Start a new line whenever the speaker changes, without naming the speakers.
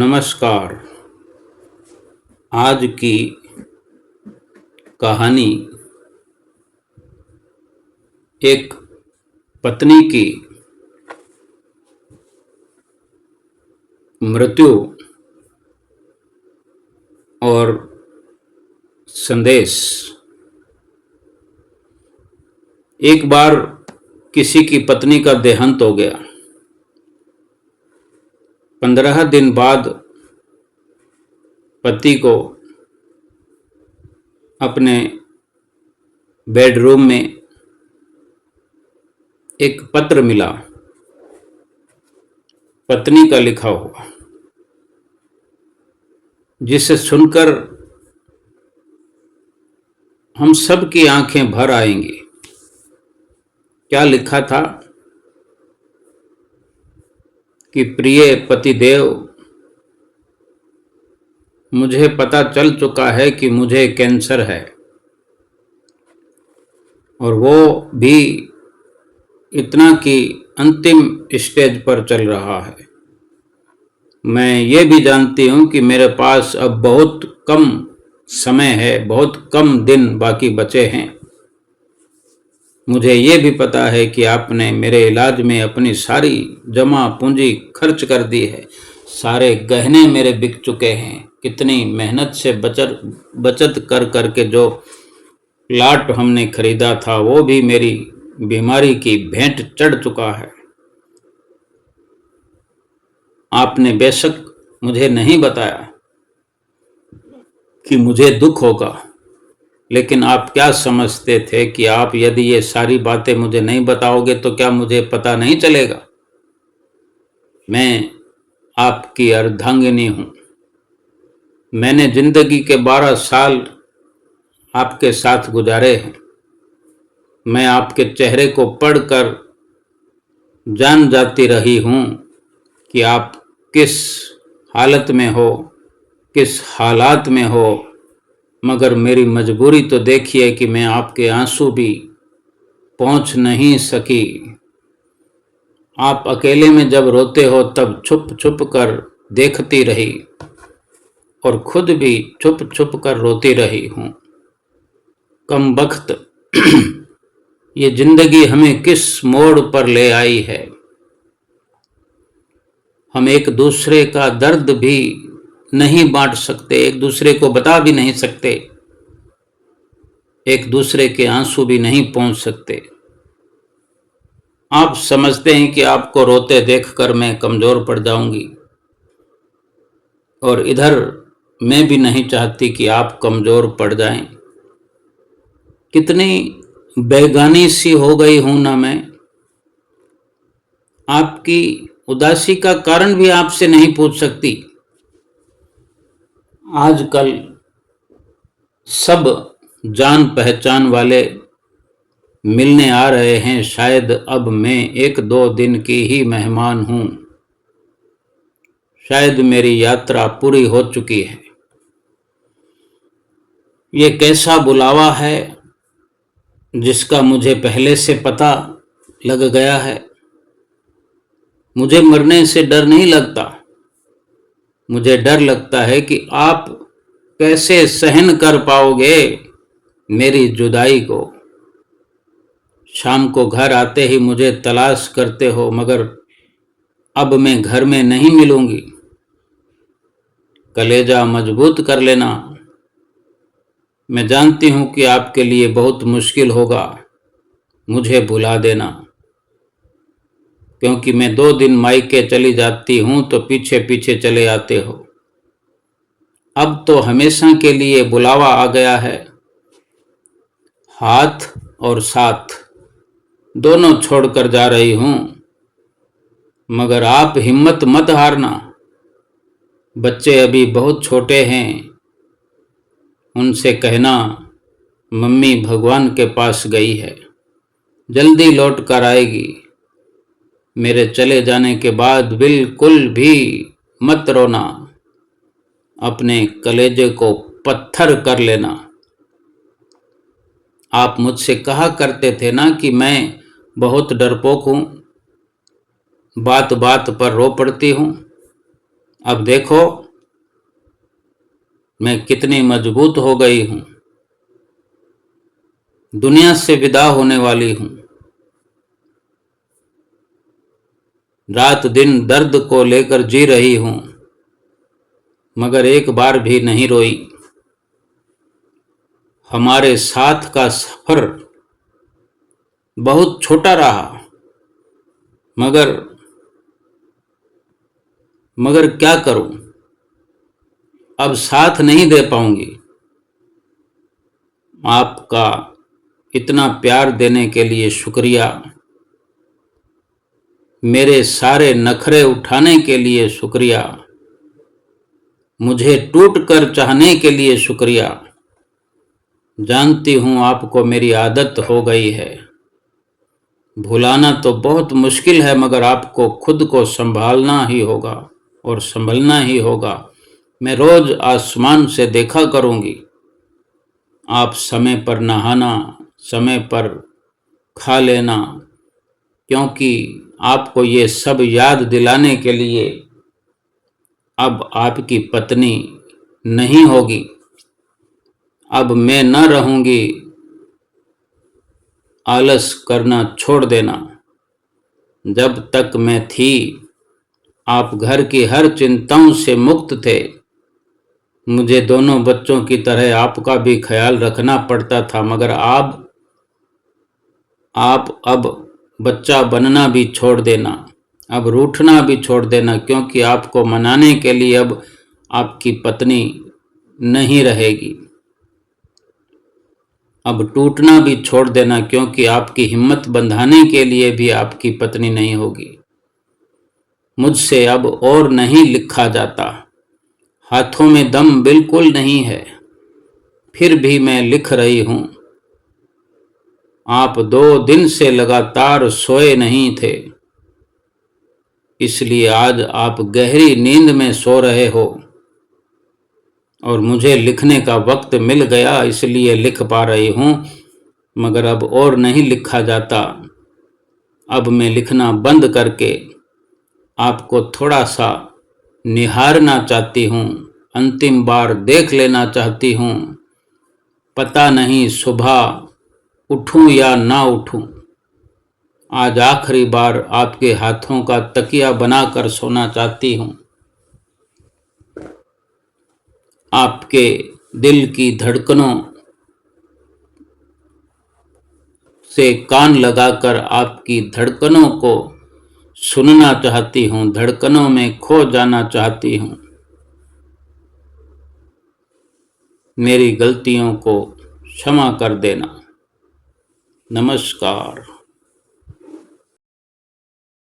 नमस्कार। आज की कहानी एक पत्नी की मृत्यु और संदेश। एक बार किसी की पत्नी का देहांत हो गया। 15 दिन बाद पति को अपने बेडरूम में एक पत्र मिला, पत्नी का लिखा हुआ, जिसे सुनकर हम सब की आंखें भर आएंगी। क्या लिखा था कि प्रिय पतिदेव, मुझे पता चल चुका है कि मुझे कैंसर है और वो भी इतना कि अंतिम स्टेज पर चल रहा है। मैं ये भी जानती हूँ कि मेरे पास अब बहुत कम समय है, बहुत कम दिन बाकी बचे हैं। मुझे ये भी पता है कि आपने मेरे इलाज में अपनी सारी जमा पूंजी खर्च कर दी है। सारे गहने मेरे बिक चुके हैं। कितनी मेहनत से बचत कर करके जो प्लाट हमने खरीदा था वो भी मेरी बीमारी की भेंट चढ़ चुका है। आपने बेशक मुझे नहीं बताया कि मुझे दुख होगा, लेकिन आप क्या समझते थे कि आप यदि ये सारी बातें मुझे नहीं बताओगे तो क्या मुझे पता नहीं चलेगा? मैं आपकी अर्धांगिनी हूं। मैंने जिंदगी के 12 साल आपके साथ गुजारे हैं। मैं आपके चेहरे को पढ़कर जान जाती रही हूं कि आप किस हालत में हो, किस हालात में हो, मगर मेरी मजबूरी तो देखिए कि मैं आपके आंसू भी पहुंच नहीं सकी। आप अकेले में जब रोते हो तब छुप छुप कर देखती रही और खुद भी छुप छुप कर रोती रही हूं। कम बख्त ये जिंदगी हमें किस मोड़ पर ले आई है। हम एक दूसरे का दर्द भी नहीं बांट सकते, एक दूसरे को बता भी नहीं सकते, एक दूसरे के आंसू भी नहीं पहुंच सकते। आप समझते हैं कि आपको रोते देखकर मैं कमजोर पड़ जाऊंगी, और इधर मैं भी नहीं चाहती कि आप कमजोर पड़ जाएं। कितनी बेगानी सी हो गई हूं ना मैं। आपकी उदासी का कारण भी आपसे नहीं पूछ सकती। आजकल सब जान पहचान वाले मिलने आ रहे हैं। शायद अब मैं 1-2 दिन की ही मेहमान हूं। शायद मेरी यात्रा पूरी हो चुकी है। ये कैसा बुलावा है जिसका मुझे पहले से पता लग गया है। मुझे मरने से डर नहीं लगता। मुझे डर लगता है कि आप कैसे सहन कर पाओगे मेरी जुदाई को। शाम को घर आते ही मुझे तलाश करते हो, मगर अब मैं घर में नहीं मिलूंगी। कलेजा मजबूत कर लेना। मैं जानती हूं कि आपके लिए बहुत मुश्किल होगा मुझे भुला देना, क्योंकि मैं 2 दिन मायके चली जाती हूं तो पीछे पीछे चले आते हो। अब तो हमेशा के लिए बुलावा आ गया है। हाथ और साथ दोनों छोड़कर जा रही हूं, मगर आप हिम्मत मत हारना। बच्चे अभी बहुत छोटे हैं। उनसे कहना मम्मी भगवान के पास गई है, जल्दी लौट कर आएगी। मेरे चले जाने के बाद बिल्कुल भी मत रोना। अपने कलेजे को पत्थर कर लेना। आप मुझसे कहा करते थे ना कि मैं बहुत डरपोक हूं, बात बात पर रो पड़ती हूं। अब देखो मैं कितनी मजबूत हो गई हूं, दुनिया से विदा होने वाली हूं। रात दिन दर्द को लेकर जी रही हूं, मगर एक बार भी नहीं रोई। हमारे साथ का सफर बहुत छोटा रहा, मगर मगर क्या करूं, अब साथ नहीं दे पाऊंगी। आपका इतना प्यार देने के लिए शुक्रिया, मेरे सारे नखरे उठाने के लिए शुक्रिया, मुझे टूट कर चाहने के लिए शुक्रिया। जानती हूं आपको मेरी आदत हो गई है, भुलाना तो बहुत मुश्किल है, मगर आपको खुद को संभालना ही होगा और संभलना ही होगा। मैं रोज आसमान से देखा करूंगी, आप समय पर नहाना, समय पर खा लेना, क्योंकि आपको ये सब याद दिलाने के लिए अब आपकी पत्नी नहीं होगी। अब मैं न रहूंगी, आलस करना छोड़ देना। जब तक मैं थी, आप घर की हर चिंताओं से मुक्त थे। मुझे दोनों बच्चों की तरह आपका भी ख्याल रखना पड़ता था, मगर आप अब बच्चा बनना भी छोड़ देना, अब रूठना भी छोड़ देना, क्योंकि आपको मनाने के लिए अब आपकी पत्नी नहीं रहेगी। अब टूटना भी छोड़ देना, क्योंकि आपकी हिम्मत बंधाने के लिए भी आपकी पत्नी नहीं होगी। मुझसे अब और नहीं लिखा जाता, हाथों में दम बिल्कुल नहीं है, फिर भी मैं लिख रही हूं। आप 2 दिन से लगातार सोए नहीं थे, इसलिए आज आप गहरी नींद में सो रहे हो और मुझे लिखने का वक्त मिल गया, इसलिए लिख पा रही हूं, मगर अब और नहीं लिखा जाता। अब मैं लिखना बंद करके आपको थोड़ा सा निहारना चाहती हूं, अंतिम बार देख लेना चाहती हूं। पता नहीं सुबह उठूं या ना उठूं, आज आखिरी बार आपके हाथों का तकिया बनाकर सोना चाहती हूं। आपके दिल की धड़कनों से कान लगाकर आपकी धड़कनों को सुनना चाहती हूं, धड़कनों में खो जाना चाहती हूं। मेरी गलतियों को क्षमा कर देना। नमस्कार।